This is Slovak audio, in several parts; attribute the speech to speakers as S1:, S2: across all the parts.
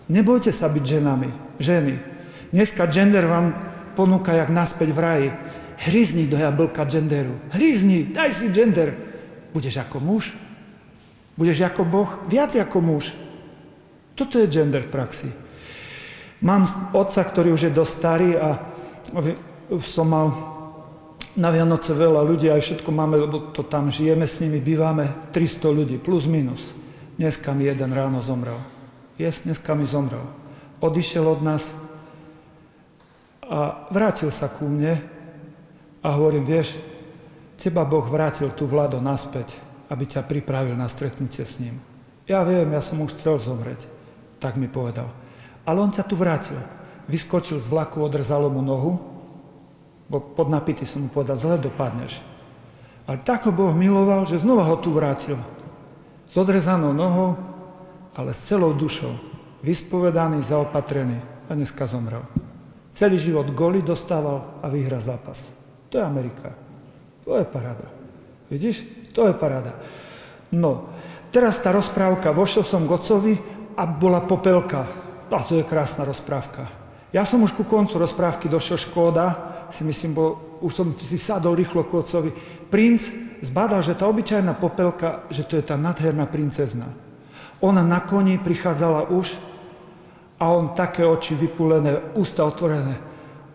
S1: Nebojte sa byť ženami, ženy. Dneska gender vám ponúka jak naspäť v raji. Hryzni do jablka genderu. Hryzni, daj si gender. Budeš ako muž? Budeš ako Boh? Viac ako muž. Toto je gender v praxi. Mám otca, ktorý už je dosť starý a som mal na Vianoce veľa ľudí, aj všetko máme, lebo to tam žijeme s nimi, bývame 300 ľudí, plus minus. Dneska mi jeden ráno zomrel. Dneska mi zomrel. Odišiel od nás a vrátil sa ku mne a hovorím, vieš, teba Boh vrátil tu Vlado naspäť, aby ťa pripravil na stretnutie s ním. Ja viem, ja som už chcel zomrieť, tak mi povedal. Ale on ťa tu vrátil. Vyskočil z vlaku, odrzalo mu nohu, bo pod napity som mu povedal, zle dopadneš. Ale tak ho Boh miloval, že znova ho tu vrátil. S odrezanou nohou, ale s celou dušou. Vyspovedaný, zaopatrený a dneska zomrel. Celý život góly dostával a vyhra zápas. To je Amerika. To je paráda. Vidíš? To je paráda. No, teraz tá rozprávka. Vošiel som k otcovi a bola popelka. A to je krásna rozprávka. Ja som už ku koncu rozprávky došiel Škóda, si myslím, už som si sadol rýchlo k otcovi. Princ zbadal, že tá obyčajná popelka, že to je tá nádherná princezna. Ona na koni prichádzala už a on také oči vypulené, ústa otvorené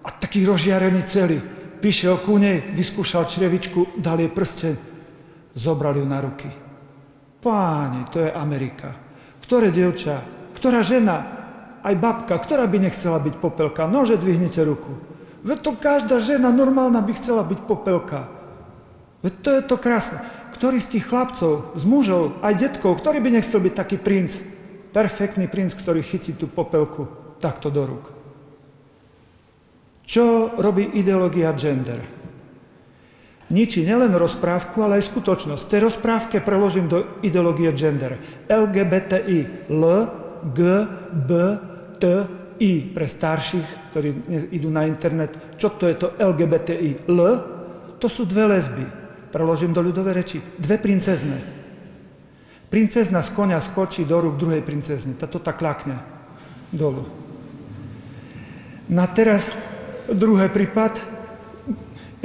S1: a taký rozžiarený celý. Prišiel ku nej, vyskúšal črevičku, dal jej prsteň, zobral ju na ruky. Páni, to je Amerika. Ktoré dievča, ktorá žena, aj babka, ktorá by nechcela byť popelka, nože dvihnite ruku. Veď to každá žena normálna by chcela byť popelka. Veď to je to krásne. Ktorý z tých chlapcov, z mužov, aj detkov, ktorý by nechcel byť taký princ, perfektný princ, ktorý chytí tú popelku takto do rúk. Čo robí ideológia gender? Ničí nielen rozprávku, ale aj skutočnosť. V tej rozprávke preložím do ideológie gender. LGBTI. L, G, B, T, I. Pre starších, ktorí idú na internet. Čo to je to LGBTI? L, to sú dve lesby. Preložím do ľudovej reči. Dve princezne. Princezna z konia skočí do rúk druhej princezny. Táto tak kľakne dolu. No a teraz druhý prípad.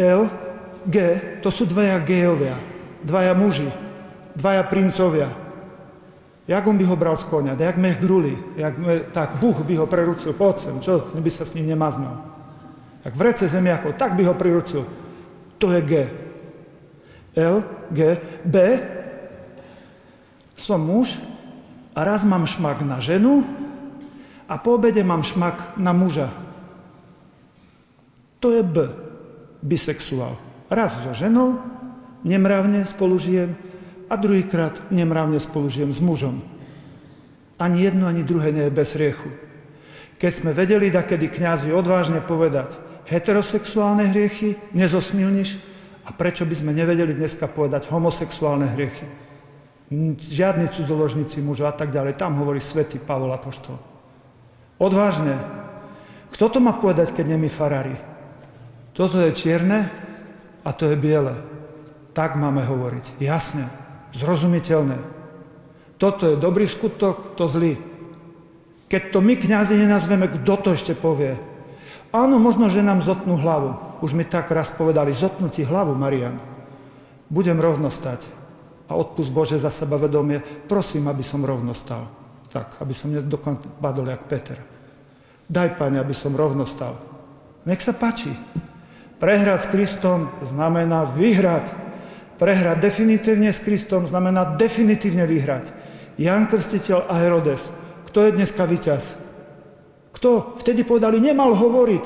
S1: L, G, to sú dvaja gejovia. Dvaja muži. Dvaja princovia. Jak on by ho bral z konia? Jak mech gruli. Tak Búh by ho preručil. Poď sem, čo by sa s ním nemaznal. Jak v rece zemiakov, tak by ho preručil. To je G. L, G, B. Som muž a raz mám šmak na ženu a po obede mám šmak na muža. To je B. Bisexuál. Raz so ženou, nemravne spolužijem a druhýkrát nemravne spolužijem s mužom. Ani jedno, ani druhé nie je bez hriechu. Keď sme vedeli dakedy kňazi odvážne povedať heterosexuálne hriechy, nezosmilniš, a prečo by sme nevedeli dneska povedať homosexuálne hriechy? Žiadni cudzoložníci mužov a tak ďalej. Tam hovorí svätý Pavol apoštol. Odvážne. Kto to má povedať, keď nie my farári? Toto je čierne a to je biele. Tak máme hovoriť. Jasne. Zrozumiteľné. Toto je dobrý skutok, to zlý. Keď to my, kňazi, nenazveme, kto to ešte povie? Áno, možno, že nám zotnú hlavu. Už mi tak raz povedali, zotnú ti hlavu, Marian. Budem rovno stať. A odpust Bože za sebavedomie, prosím, aby som rovno stal. Tak, aby som nedopadol jak Peter. Daj, Pane, aby som rovno stal. Nech sa páči. Prehrať s Kristom znamená vyhrať. Prehrať definitívne s Kristom znamená definitívne vyhrať. Ján Krstiteľ a Herodes. Kto je dneska víťaz? Kto? Vtedy povedali, nemal hovoriť.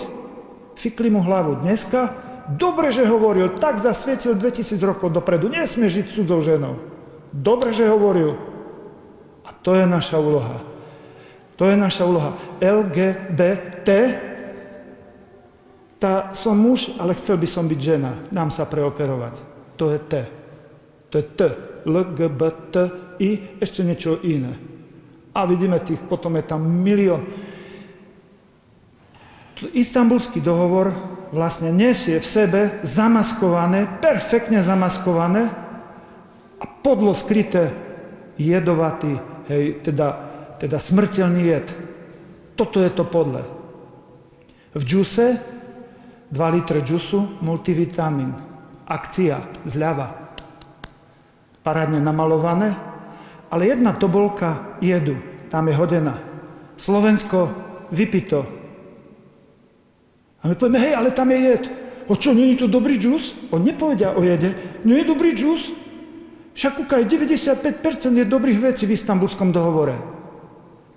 S1: Fikli mu hlavu. Dneska? Dobre, že hovoril. Tak zasvietil 2000 rokov dopredu. Nesmie žiť s cudzou ženou. Dobre, že hovoril. A to je naša úloha. To je naša úloha. LGBT. Som muž, ale chcel by som byť žena. Dám sa preoperovať. To je T. To je T. LGBT, ešte niečo iné. A vidíme tých, potom je tam milión. Istanbulský dohovor vlastne nesie v sebe zamaskované, perfektne zamaskované a podlo skryté jedovatý, teda smrteľný jed. toto je to podle. V džuse 2 litre džusu, multivitamín, akcia, zľava, parádne namalované, ale jedna tobolka jedu, tam je hodená. Slovensko, vypito. A my povieme, hej, ale tam je jed. O čo, nie je to dobrý džus? On nepovedia o jede. Nie je dobrý džus? Však kúkaj, 95% je dobrých vecí v Istanbulskom dohovore.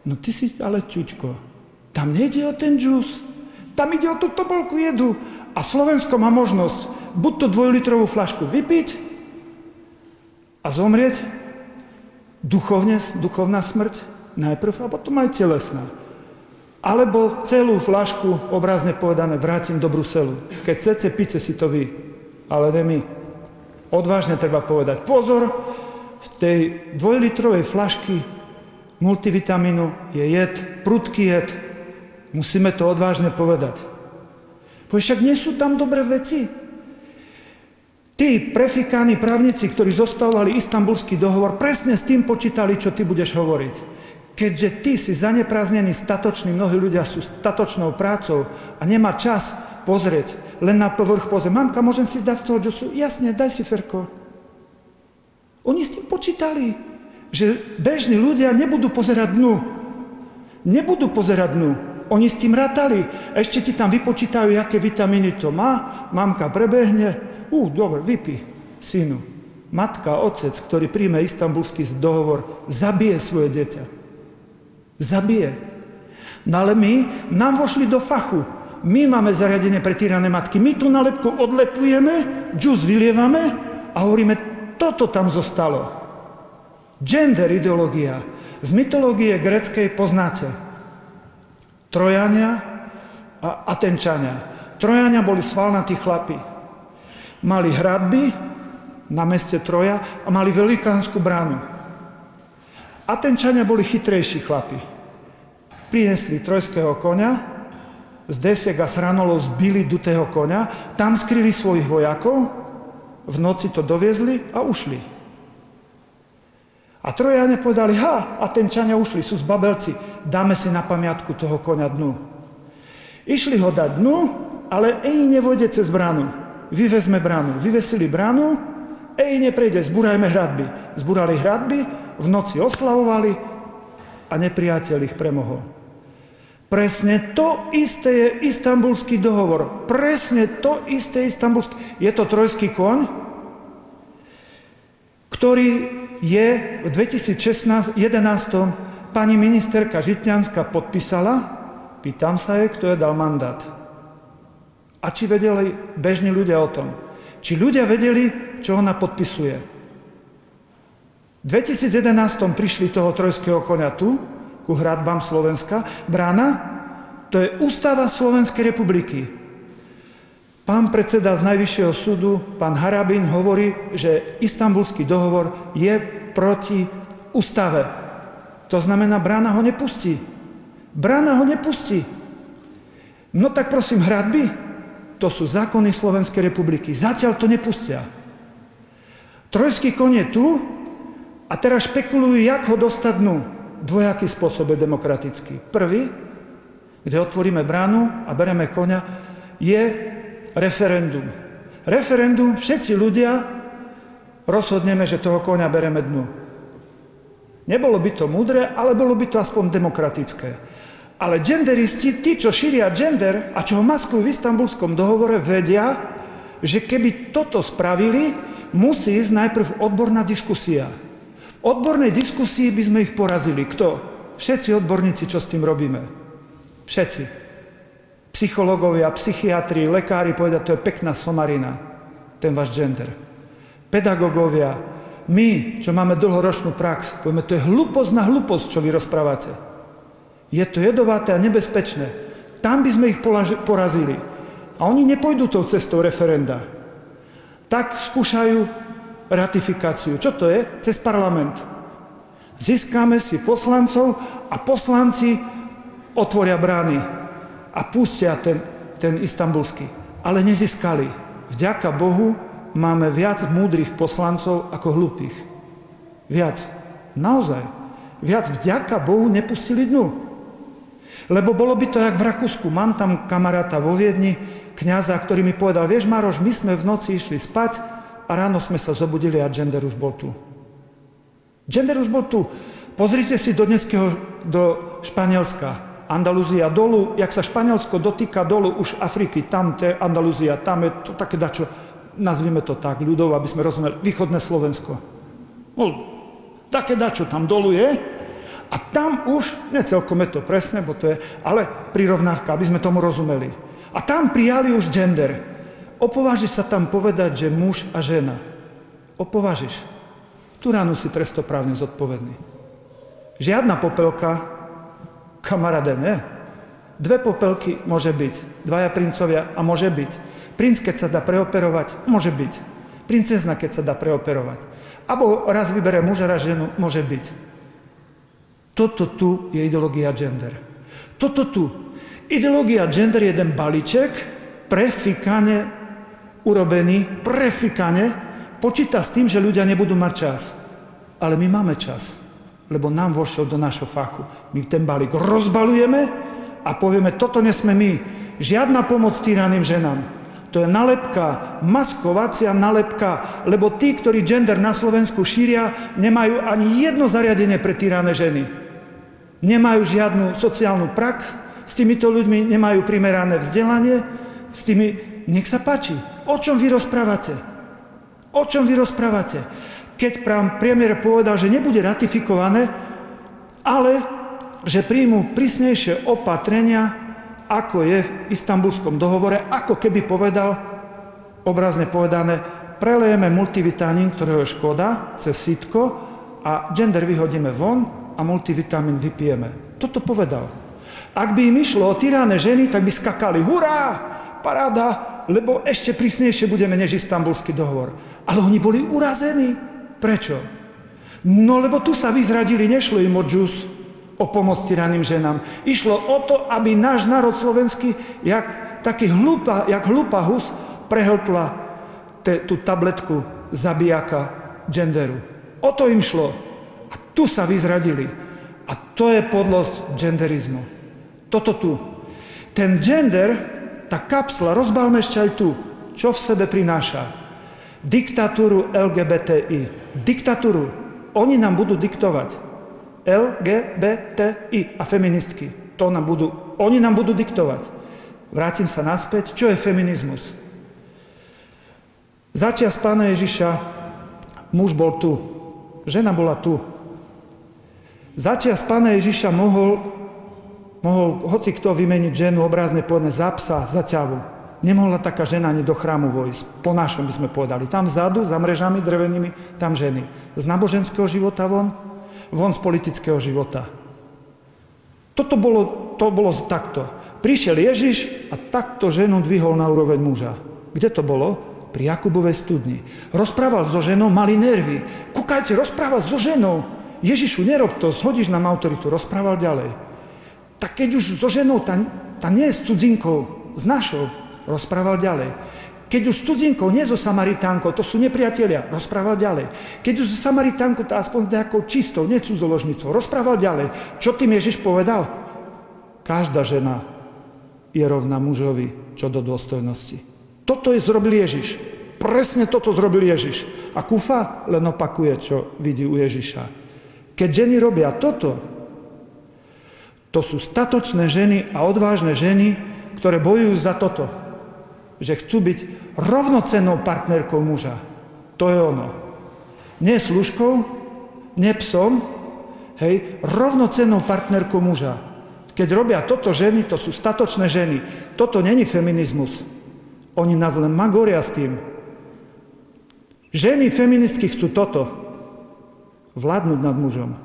S1: No ty si ale ťuďko. Tam nejde o ten džus. Tam ide o tú tobolku jedu. A Slovensko má možnosť buď to 2-litrovú fľašku vypiť a zomrieť, duchovná smrť najprv a potom aj telesná. Alebo celú fľašku, obrazne povedané, vrátim do Bruselu. Keď chcete, píte si to vy, ale ne my. Odvážne treba povedať, pozor, v tej 2-litrovej fľašky multivitamínu je jed, prudký jed. Musíme to odvážne povedať. Však nie sú tam dobré veci. Tí prefikaní právnici, ktorí zostavovali Istanbulský dohovor, presne s tým počítali, čo ty budeš hovoriť. Keďže ty si zanepráznený, statočný, mnohí ľudia sú statočnou prácou a nemá čas pozrieť, len na povrch pozrieť. Mamka, môžem si dať z toho džusu? Jasne, daj si, Ferko. Oni s tým počítali, že bežní ľudia nebudú pozerať dnu. Nebudú pozerať dnu. Oni s tým rátali. Ešte ti tam vypočítajú, aké vitamíny to má. Mamka prebehne. Dobre, vypí, synu. Matka, otec, ktorý príjme Istanbulský dohovor, zabije svoje dieťa. Zabije. No ale nám vošli do fachu. My máme zariadenie pre týrané matky. My tú nálepku odlepujeme, džus vylievame a hovoríme, toto tam zostalo. Gender ideológia. Z mytológie gréckej poznáte. Trojania a Atenčania. Trojania boli svalnatí chlapi. Mali hradby na meste Troja a mali velikánsku bránu. Atenčania boli chytrejší chlapi. Prinesli trojského koňa, z desiek a z hranolov zbili dutého koňa, tam skryli svojich vojakov, v noci to doviezli a ušli. A Trojania povedali, Atenčania ušli, sú zbabelci, dáme si na pamiatku toho koňa dnu. Išli ho dať dnu, ale nevojde cez bránu. Vyvezme bránu. Vyvesili bránu, neprejde, zbúrajme hradby. Zbúrali hradby, v noci oslavovali a nepriateľ ich premohol. Presne to isté je Istanbulský dohovor. Presne to isté je Istanbulský. Je to trojský koň, ktorý je v 2011 pani ministerka Žitňanská podpísala, pýtam sa jej, kto je dal mandát. A či vedeli bežní ľudia o tom? Či ľudia vedeli, čo ona podpisuje? V 2011 prišli toho trojského koňa tu, ku hradbám Slovenska. Brána, to je ústava Slovenskej republiky. Pán predseda z Najvyššieho súdu, pán Harabin, hovorí, že Istanbulský dohovor je proti ústave. To znamená, brána ho nepustí. Brána ho nepustí. No tak prosím, hradby, to sú zákony Slovenskej republiky. Zatiaľ to nepustia. Trojský koň je tu a teraz špekulujú, jak ho dostať dnu. Dvojaký spôsob je demokratický. Prvý, kde otvoríme bránu a bereme koňa, je referendum. Referendum, všetci ľudia rozhodneme, že toho koňa bereme dnu. Nebolo by to múdre, ale bolo by to aspoň demokratické. Ale genderisti, tí, čo šíria gender a čo ho maskujú v Istanbulskom dohovore, vedia, že keby toto spravili, musí ísť najprv odborná diskusia. V odbornej diskusii by sme ich porazili. Kto? Všetci odborníci, čo s tým robíme. Všetci. Psychológovia, psychiatri, lekári povedia, to je pekná somarina, ten váš gender. Pedagógovia, my, čo máme dlhoročnú prax, povieme, to je hlúposť na hlúposť, čo vy rozprávate. Je to jedovaté a nebezpečné. Tam by sme ich porazili. A oni nepôjdu tou cestou referenda. Tak skúšajú ratifikáciu. Čo to je? Cez parlament. Získame si poslancov a poslanci otvoria brány a pustia ten Istanbulský. Ale nezískali. Vďaka Bohu máme viac múdrych poslancov ako hlúpych. Viac. Naozaj. Viac vďaka Bohu nepustili dnu. Lebo bolo by to jak v Rakúsku. Mám tam kamaráta vo Viedni, kňaza, ktorý mi povedal, vieš Maroš, my sme v noci išli spať a ráno sme sa zobudili a gender už bol tu. Gender už bol tu. Pozrite si do Španielska. Andalúzia dolu, jak sa Španielsko dotýka dolu už Afriky, tam je Andalúzia, tam je to také dačo, nazvime to tak, ľudov, aby sme rozumeli, východné Slovensko. No, také dačo tam dolu je a tam už, nie celkom je to presné, bo to je, ale prirovnávka, aby sme tomu rozumeli. A tam prijali už gender. Opovážiš sa tam povedať, že muž a žena. Opovážiš. Tu ráno si trestoprávne zodpovedný. Žiadna popelka, kamaráde, ne? 2 popelky môže byť, 2 princovia a môže byť. Princ, keď sa dá preoperovať, môže byť. Princezna, keď sa dá preoperovať. Abo raz vybere muža, raz ženu, môže byť. Toto tu je ideológia gender. Toto tu. Ideológia gender je jeden balíček, prefikane urobený, počíta s tým, že ľudia nebudú mať čas. Ale my máme čas. Lebo nám vošiel do našho fachu. My ten balík rozbalujeme a povieme, toto nesme my. Žiadna pomoc týraným ženám. To je nalepka, maskovacia nalepka, lebo tí, ktorí gender na Slovensku šíria, nemajú ani jedno zariadenie pre týrané ženy. Nemajú žiadnu sociálnu prax, s týmito ľuďmi nemajú primerané vzdelanie, s tými, nech sa páči. O čom vy rozprávate? O čom vy rozprávate? Keď premiér povedal, že nebude ratifikované, ale že príjmu prísnejšie opatrenia, ako je v Istanbulskom dohovore, ako keby povedal, obrazne povedané, prelejeme multivitamín, ktorého je škoda, cez sitko a gender vyhodíme von a multivitamín vypijeme. Toto povedal. Ak by im išlo o tyrané ženy, tak by skakali, hurá, paráda, lebo ešte prísnejšie budeme než Istanbulský dohovor. Ale oni boli urazení. Prečo? No lebo tu sa vyzradili, nešlo im o džus, o pomoc tyraným ženám. Išlo o to, aby náš národ slovenský, jak hlúpa hus, prehltla tú tabletku zabijaka genderu. O to im šlo. A tu sa vyzradili. A to je podlosť genderizmu. Toto tu. Ten gender, tá kapsla, rozbalme ešte aj tu. Čo v sebe prináša? Diktatúru LGBTI. Diktatúru. Oni nám budú diktovať. LGBTI a feministky. Oni nám budú diktovať. Vrátim sa naspäť. Čo je feminizmus? Začias Pána Ježiša muž bol tu. Žena bola tu. Začias Pána Ježiša mohol hoci kto vymeniť ženu, obrazne povedané, za psa, za ťavu. Nemohla taká žena ani do chrámu vojsť. Po našom by sme povedali. Tam vzadu, za mrežami drevenými, tam ženy. Z náboženského života von z politického života. To bolo takto. Prišiel Ježiš a takto ženu dvihol na úroveň muža. Kde to bolo? Pri Jakubovej studni. Rozprával so ženou, mali nervy. Kúkajte, rozprával so ženou. Ježišu, nerob to, zhodíš nám autoritu. Rozprával ďalej. Tak keď už so ženou, tá nie je s cudzinkou, s našou. Rozprával ďalej. Keď už s cudzinkou, nie so Samaritánkou, to sú nepriatelia, rozprával ďalej. Keď už so Samaritánkou, to aspoň s nejakou čistou, nie cudzoložnicou, rozprával ďalej. Čo tým Ježiš povedal? Každá žena je rovná mužovi, čo do dôstojnosti. Toto zrobil Ježiš. Presne toto zrobil Ježiš. A Kufa len opakuje, čo vidí u Ježiša. Keď ženy robia toto, to sú statočné ženy a odvážne ženy, ktoré bojujú za toto. Že chcú byť rovnocennou partnerkou muža. To je ono. Nie služkou, nie psom, hej, rovnocennou partnerkou muža. Keď robia toto ženy, to sú statočné ženy. Toto není feminizmus. Oni nás len magoria s tým. Ženy feministky chcú toto. Vládnuť nad mužom.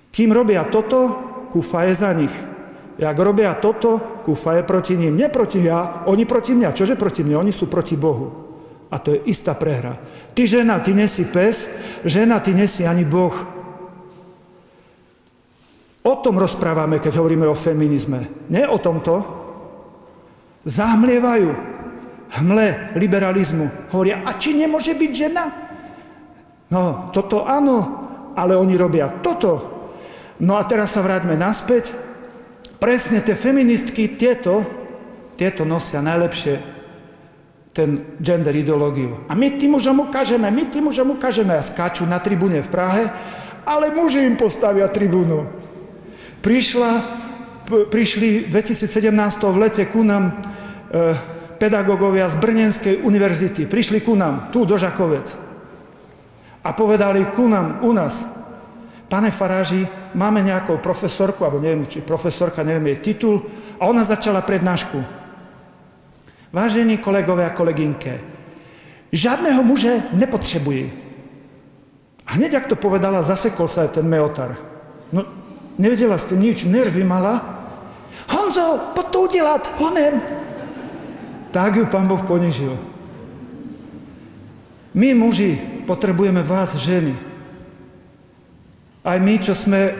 S1: Kým robia toto, Kufa je za nich. Jak robia toto, Kufa je proti ním. Nie proti mňa, oni proti mňa. Čože proti mňa? Oni sú proti Bohu. A to je istá prehra. Ty žena, ty nesi pes, žena, ty nesi ani Boh. O tom rozprávame, keď hovoríme o feminizme. Nie o tomto. Zahmlievajú hmle liberalizmu. Hovoria, a či nemôže byť žena? No, toto áno, ale oni robia toto. No a teraz sa vráťme naspäť. presne tie feministky, tieto nosia najlepšie ten gender ideológiu. A my tým mužom ukážeme a skáču na tribúne v Prahe, ale muži im postavia tribúnu. Prišli v 2017 v lete ku nám pedagógovia z Brnenskej univerzity. Prišli ku nám, tu do Žakovec. A povedali ku nám, u nás, pane faráži, máme nejakou profesorku, alebo neviem, či profesorka, neviem jej titul, a ona začala prednášku. Vážení kolegovia a kolegynke, žiadneho muže nepotřebují. A hneď, ak to povedala, zasekol sa aj ten meotar. No, nevedela ste nič, nervy mala. Honzo, poď to udelať, honem. Tak ju Pán Boh ponižil. My, muži, potrebujeme vás, ženy. Aj my, čo sme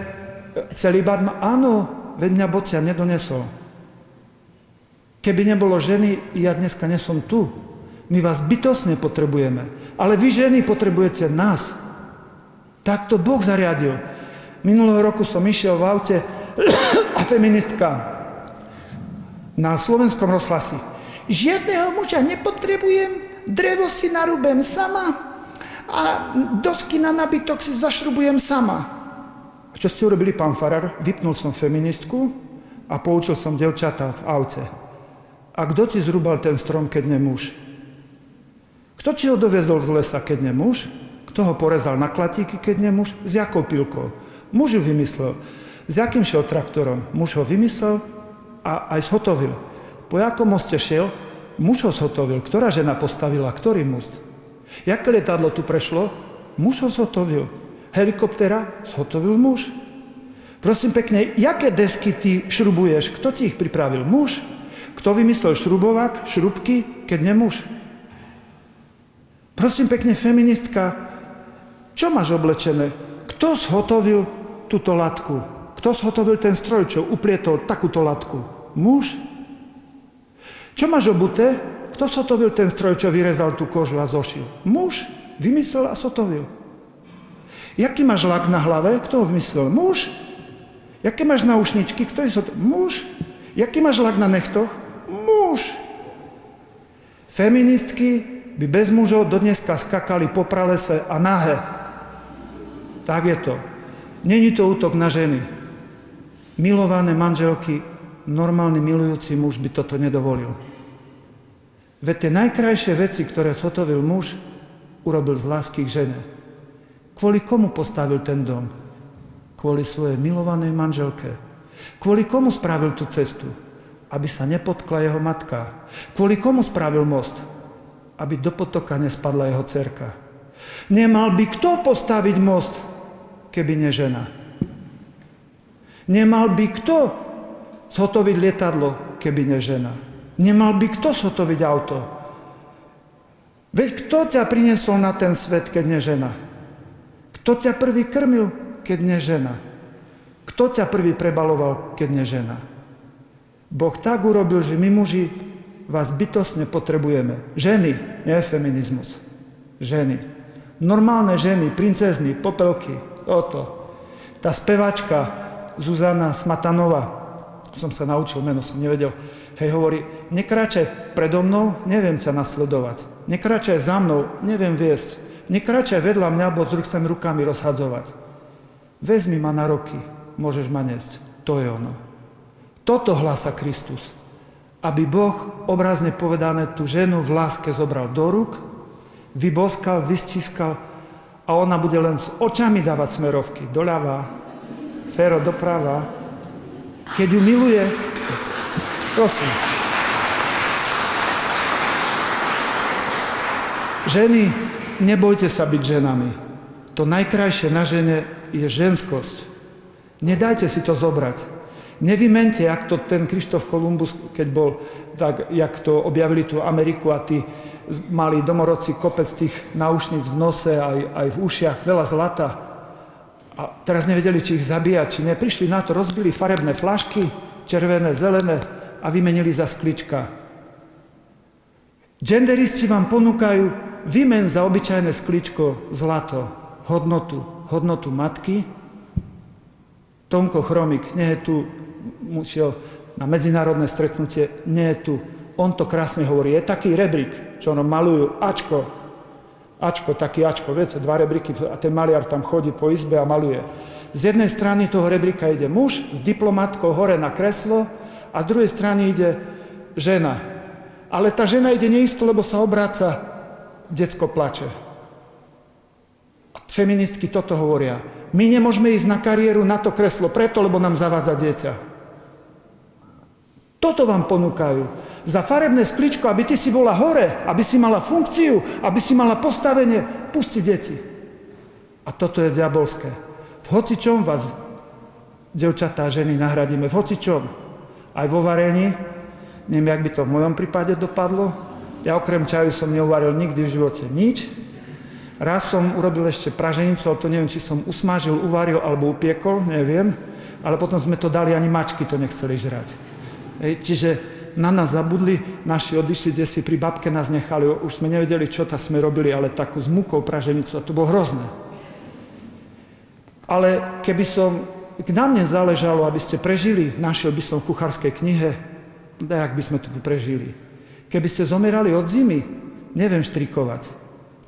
S1: celibát, áno, veď mňa Bocia nedonesol. Keby nebolo ženy, ja dneska nesom tu. My vás bytostne potrebujeme. Ale vy, ženy, potrebujete nás. Tak to Boh zariadil. Minulého roku som išiel v aute a feministka na slovenskom rozhlasi. Žiadneho muža nepotrebujem, drevo si narúbem sama a dosky na nabytok si zašrubujem sama. A čo ste urobili, pán farár? Vypnul som feministku a poučil som devčatá v aute. A kto ti zrúbal ten strom, keď nie muž? Kto ti ho doviezol z lesa, keď nie muž? Kto ho porezal na klatíky, keď nie muž? S jakou pilkou? Muž ju vymyslel. S jakým šiel traktorom? Muž ho vymyslel a aj zhotovil. Po jakom moste šiel? Muž ho zhotovil. Ktorá žena postavila? Ktorý most? Jaké lietadlo tu prešlo? Muž ho zhotovil. Helikoptera? Zhotovil muž. Prosím pekne, jaké desky ty šrubuješ? Kto ti ich pripravil? Muž. Kto vymyslel šrubovák, šrubky, keď nie muž? Prosím pekne, feministka, čo máš oblečené? Kto zhotovil túto latku? Kto zhotovil ten stroj, čo uplietol takúto latku? Muž? Čo máš obuté? Kto zhotovil ten stroj, čo vyrezal tú kožu a zošil? Muž? Vymyslel a zhotovil. Jaký máš lak na hlave? Kto ho vymyslel? Muž? Jaké máš náušničky? Kto je zhotovil? Muž? Jaký máš lak na nechtoch? Muž. Feministky by bez mužov dodneska skakali po pralese a nahé. Tak je to. Není to útok na ženy. Milované manželky, normálny milujúci muž by toto nedovolil. Veď tie najkrajšie veci, ktoré zhotovil muž, urobil z lásky k žene. Kvôli komu postavil ten dom? Kvôli svojej milovanej manželke. Kvôli komu spravil tú cestu? Aby sa nepotkla jeho matka. Kvôli komu spravil most? Aby do potoka nespadla jeho dcerka. Nemal by kto postaviť most, keby nie žena. Nemal by kto zhotoviť lietadlo, keby nie žena. Nemal by kto zhotoviť auto. Veď kto ťa priniesol na ten svet, keď nie žena? Kto ťa prvý krmil, keď nie žena? Kto ťa prvý prebaloval, keď nie žena? Boh tak urobil, že my muži vás bytostne potrebujeme. Ženy, nie feminizmus. Ženy. Normálne ženy, princezny, popelky. Toto. Tá spevačka Zuzana Smatanová, som sa naučil, meno som nevedel, hej, hovorí, nekráčaj predo mnou, neviem ťa nasledovať. Nekráčaj za mnou, neviem viesť. Nekráčaj vedľa mňa, bo chcem rukami rozhadzovať. Vezmi ma na roky, môžeš ma niesť. To je ono. Toto hlása Kristus. Aby Boh, obrazne povedané, tú ženu v láske zobral do rúk, vyboskal, vystiskal a ona bude len s očami dávať smerovky. Doľava, Fero doprava. Keď ju miluje, prosím. Ženy, nebojte sa byť ženami. To najkrajšie na žene je ženskosť. Nedajte si to zobrať. Nevymente, jak to ten Krištof Kolumbus, keď bol, tak jak to objavili tú Ameriku a tí mali domorodci kopec tých náušnic v nose, aj v ušiach, veľa zlata. A teraz nevedeli, či ich zabíjať, či ne. Prišli na to, rozbili farebné flašky, červené, zelené a vymenili za sklička. Genderisti vám ponúkajú vymen za obyčajné skličko zlato, hodnotu matky. Tomko Chromik, nie je tu, šiel na medzinárodné stretnutie, nie je tu. On to krásne hovorí. Je taký rebrík, čo malujú viete, 2 rebríky a ten maliar tam chodí po izbe a maluje. Z jednej strany toho rebríka ide muž s diplomatkou hore na kreslo a z druhej strany ide žena. Ale tá žena ide neisto, lebo sa obráca, decko plače. A feministky toto hovoria. My nemôžeme ísť na kariéru na to kreslo preto, lebo nám zavádza dieťa. Toto vám ponúkajú. Za farebné skličko, aby ty si bola hore, aby si mala funkciu, aby si mala postavenie, pusti deti. A toto je diabolské. V hocičom vás, devčatá a ženy, nahradíme. V hocičom. Aj vo varení. Neviem, jak by to v mojom prípade dopadlo. Ja okrem čaju som neuvaril nikdy v živote nič. Raz som urobil ešte praženicu, ale to neviem, či som usmažil, uvaril alebo upiekol, neviem. Ale potom sme to dali, ani mačky to nechceli žrať. Čiže na nás zabudli, naši odišli, kde si pri babke nás nechali, už sme nevedeli, čo tam sme robili, ale takú s múkou praženicu, a to bolo hrozné. Ale k nám nezáležalo, aby ste prežili, našiel by som v kuchárskej knihe, jak by sme tu prežili. Keby ste zomierali od zimy, neviem štrikovať,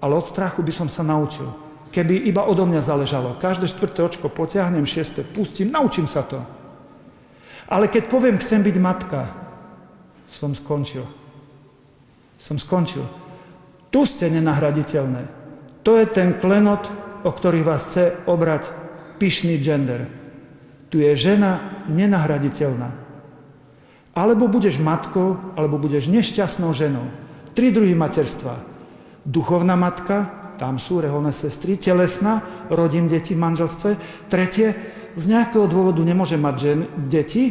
S1: ale od strachu by som sa naučil. Keby iba odo mňa záležalo, každé 4. očko potiahnem, 6. pustím, naučím sa to. Ale keď poviem, chcem byť matka, som skončil. Tu ste nenahraditeľné. To je ten klenot, o ktorý vás chce obrať pyšný gender. Tu je žena nenahraditeľná. Alebo budeš matkou, alebo budeš nešťastnou ženou. 3 druhy materstva. Duchovná matka, tam sú reholné sestry, telesná, rodím deti v manželstve. 3. Z nejakého dôvodu nemôžem mať deti,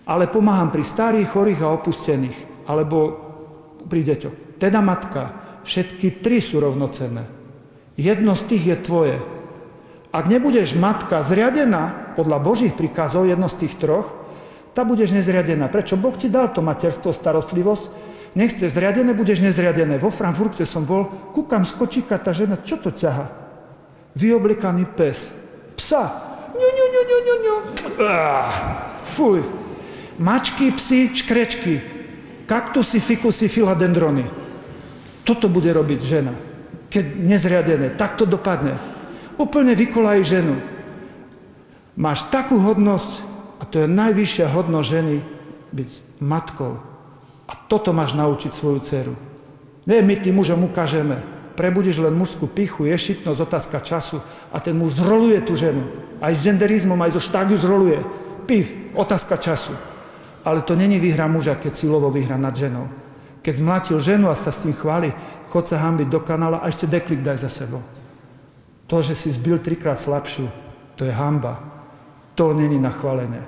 S1: ale pomáham pri starých, chorých a opustených, alebo pri deťoch. Teda matka, všetky 3 sú rovnocenné. Jedno z tých je tvoje. Ak nebudeš matka zriadená podľa Božích príkazov, jedno z tých 3, tá budeš nezriadená. Prečo? Boh ti dal to materstvo, starostlivosť. Nechceš zriadené, budeš nezriadené. Vo Frankfurte som bol, kúkam z kočíka, tá žena, čo to ťaha? Vyoblikaný pes. Psa. Fuj. Mačky, psi, škrečky. Kaktusy, fikusy, filadendrony. Toto bude robiť žena. Keď nezriadené, tak to dopadne. Úplne vykolají ženu. Máš takú hodnosť, a to je najvyššia hodnosť ženy, byť matkou. A toto máš naučiť svoju dceru. Nie, my tým mužom ukážeme. Prebudíš len mužskú pichu, ješitnosť, otázka času a ten muž zroluje tú ženu. Aj s genderizmom, aj so štágiu zroluje. Piv, otázka času. Ale to není výhra muža, keď silovo vyhra nad ženou. Keď zmlátil ženu a sa s tým chváli, chod sa hanbiť do kanála a ešte deklik daj za sebou. To, že si zbil 3-krát slabšiu, to je hanba. To není na chválenie.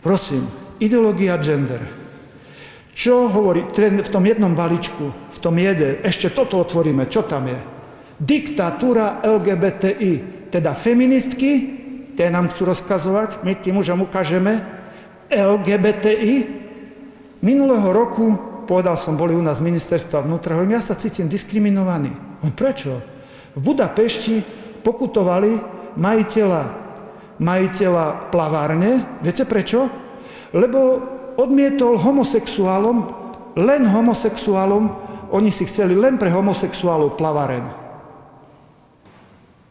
S1: Prosím, ideológia gender. Čo hovorí v tom jednom balíčku, v tom ešte toto otvoríme, čo tam je? Diktatúra LGBTI, teda feministky, tie nám chcú rozkazovať, my tým mužom ukážeme, LGBTI. Minulého roku, povedal som, boli u nás ministerstva vnútra, hovorím, ja sa cítim diskriminovaný. Prečo? V Budapešti pokutovali majiteľa plavárne. Viete prečo? Lebo odmietol len homosexuálom, oni si chceli len pre homosexuálov plaváreň.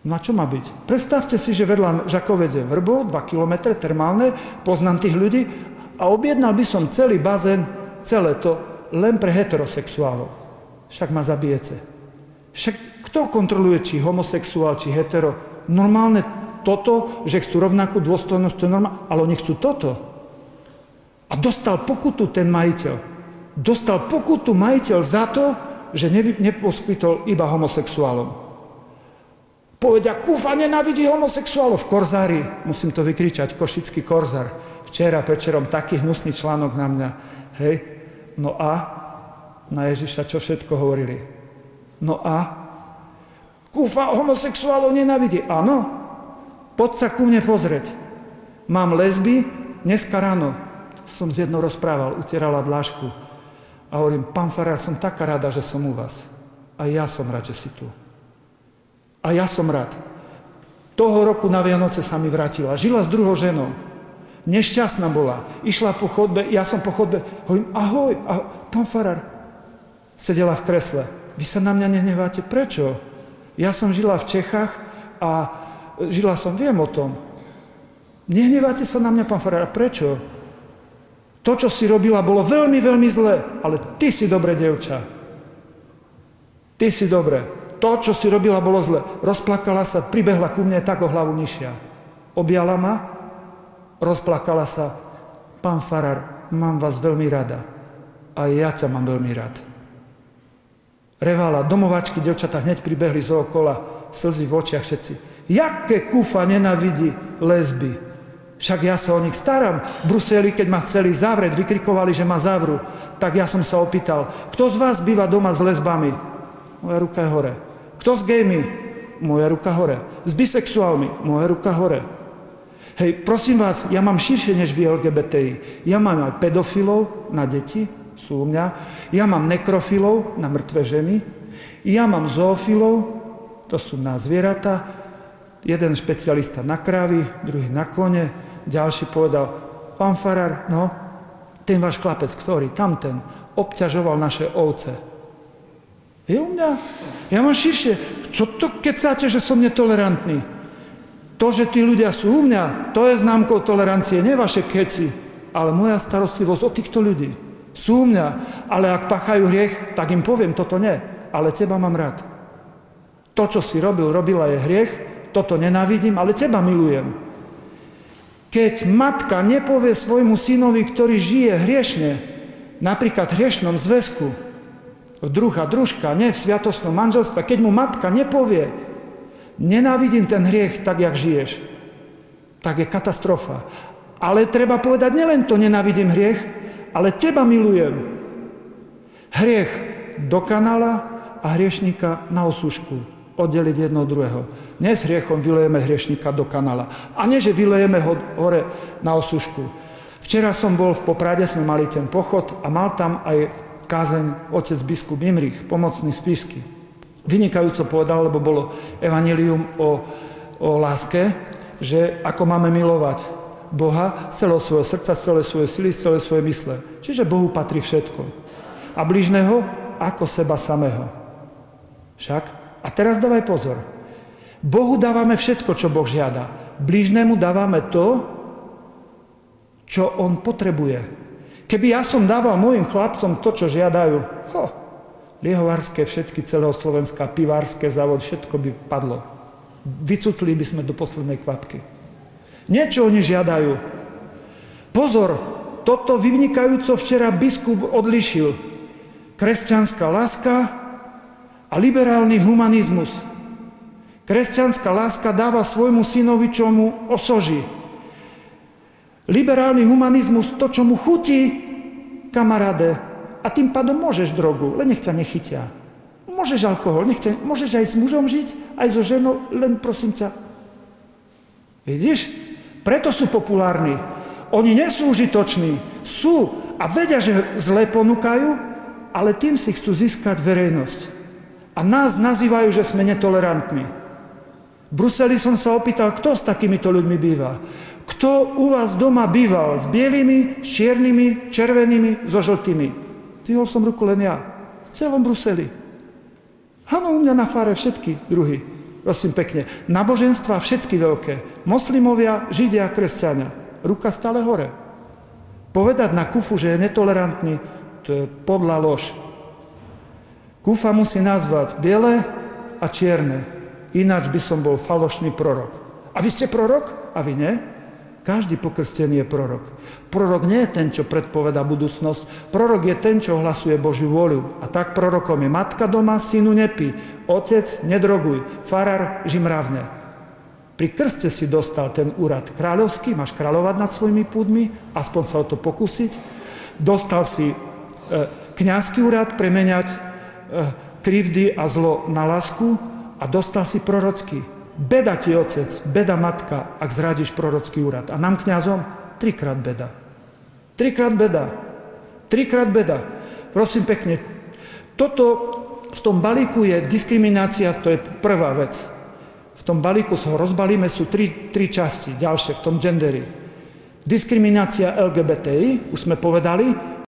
S1: No a čo má byť? Predstavte si, že vedľa Žakovec je Vrbo, 2 kilometre termálne, poznám tých ľudí a objednal by som celý bazén, celé to, len pre heterosexuálov. Však ma zabijete. Však kto kontroluje, či homosexuál, či hetero? Normálne toto, že chcú rovnakú dôstojnosť, to je normálne, ale oni chcú toto. A dostal pokutu ten majiteľ. Dostal pokutu majiteľ za to, že neposkytol iba homosexuálom. Povedia, Kufa nenávidí homosexuálov v Korzári. Musím to vykričať, Košický Korzár. Včera večerom taký hnusný článok na mňa. Hej, no a na Ježiša čo všetko hovorili. No a Kufa homosexuálov nenávidí. Áno, poď sa ku mne pozrieť. Mám lesby, dneska ráno som s jednou rozprával, utierala dlášku. A hovorím, pán farár, som taká rada, že som u vás. A ja som rád, že si tu. A ja som rád. Toho roku na Vianoce sa mi vrátila. Žila s druhou ženou. Nešťastná bola. Išla po chodbe, ja som po chodbe, hovorím, ahoj, pán farár. Sedela v kresle. Vy sa na mňa nehneváte? Prečo? Ja som žila v Čechách a žila som, viem o tom. Nehneváte sa na mňa, pán farár? Prečo? To, čo si robila, bolo veľmi, veľmi zlé, ale ty si dobre, dievča. Ty si dobre. To, čo si robila, bolo zle. Rozplakala sa, pribehla ku mne tak o hlavu nižšia. Objala ma, rozplakala sa. Pán farár, mám vás veľmi rada. A ja ťa mám veľmi rád. Revala, domovačky, dievčatá hneď pribehli zookola, slzy v očiach všetci. Jaké Kufa nenávidí lesby. Však ja sa o nich starám. V Bruseli, keď ma chceli zavrieť, vykrikovali, že ma zavrú. Tak ja som sa opýtal, kto z vás býva doma s lesbami? Moja ruka je hore. Kto s gejmi? Moja ruka hore. S bisexuálmi? Moja ruka hore. Hej, prosím vás, ja mám širšie než vy LGBTI. Ja mám aj pedofilov na deti, sú u mňa. Ja mám nekrofilov na mŕtve ženy. Ja mám zoofilov, to sú na zvieratá. Jeden špecialista na krávy, druhý na kone. Ďalší povedal, pán farár, no, ten váš chlapec, ktorý, tamten, obťažoval naše ovce. Je u mňa? Ja mám širšie. Čo to kecáte, že som netolerantný? To, že tí ľudia sú u mňa, to je známkou tolerancie, nie vaše keci, ale moja starostlivosť o týchto ľudí. Sú u mňa, ale ak pachajú hriech, tak im poviem, toto nie, ale teba mám rád. To, čo si robila je hriech, toto nenávidím, ale teba milujem. Keď matka nepovie svojmu synovi, ktorý žije hriešne, napríklad v hriešnom zväzku, druh a družka, nie v sviatostnom manželstve, keď mu matka nepovie, nenávidím ten hriech tak, jak žiješ, tak je katastrofa. Ale treba povedať, nielen to nenávidím hriech, ale teba milujem. Hriech do kanála a hriešnika na osúšku. Oddeliť jedno od druhého. Nie s hriechom vylejeme hriešnika do kanála. A nie, že vylejeme ho hore na osúšku. Včera som bol v Poprade, sme mali ten pochod a mal tam aj kázeň otec biskup Imrich, pomocný spišský. Vynikajúco povedal, lebo bolo evanjelium o láske, že ako máme milovať Boha z celého svojho srdca, z celej svojej sily, z celej svojej mysle. Čiže Bohu patrí všetko. A blížneho ako seba samého. Však? A teraz dávaj pozor. Bohu dávame všetko, čo Boh žiada. Blížnemu dávame to, čo on potrebuje. Keby ja som dával mojim chlapcom to, čo žiadajú, liehovárske všetky celého Slovenska, pivárske závod, všetko by padlo. Vycucli by sme do poslednej kvapky. Niečo oni žiadajú. Pozor, toto vynikajúco včera biskup odlišil. Kresťanská láska a liberálny humanizmus. Kresťanská láska dáva svojmu synovi, čo mu osoží. Liberálny humanizmus, to, čo mu chutí, kamaráde. A tým pádom môžeš drogu, len nech ťa nechytia. Môžeš alkohol, môžeš aj s mužom žiť, aj so ženou, len prosím ťa. Vidíš? Preto sú populárni. Oni nie sú užitoční. Sú a vedia, že zle ponúkajú, ale tým si chcú získať verejnosť. A nás nazývajú, že sme netolerantní. V Bruseli som sa opýtal, kto s takýmito ľuďmi býva. Kto u vás doma býval s bielými, s čiernymi, červenými, so žltými? Vyhol som ruku len ja. V celom Bruseli. Áno, u mňa na fáre všetky druhy. Prosím pekne. Náboženstva všetky veľké. Moslimovia, židia, kresťania. Ruka stále hore. Povedať na Kufu, že je netolerantný, to je podlá lož. Kufa musí nazvať biele a čierne. Ináč by som bol falošný prorok. A vy ste prorok? A vy nie? Každý pokrstený je prorok. Prorok nie je ten, čo predpovedá budúcnosť. Prorok je ten, čo ohlasuje Božiu vôľu. A tak prorokom je matka doma, synu nepí. Otec, nedroguj. Farár, ži mravne. Pri krste si dostal ten úrad kráľovský, máš kráľovať nad svojimi púdmi, aspoň sa o to pokúsiť. Dostal si kňazský úrad, premeniať krivdy a zlo na lásku a dostal si prorocký. Beda ti, otec, beda matka, ak zradíš prorocký úrad. A nám, kňazom, 3-krát beda. 3-krát beda. 3-krát beda. Prosím pekne, toto v tom balíku je diskriminácia, to je prvá vec. V V tom balíku ho rozbalíme, sú tri časti ďalšie v tom genderi. Diskriminácia LGBTI, už sme povedali,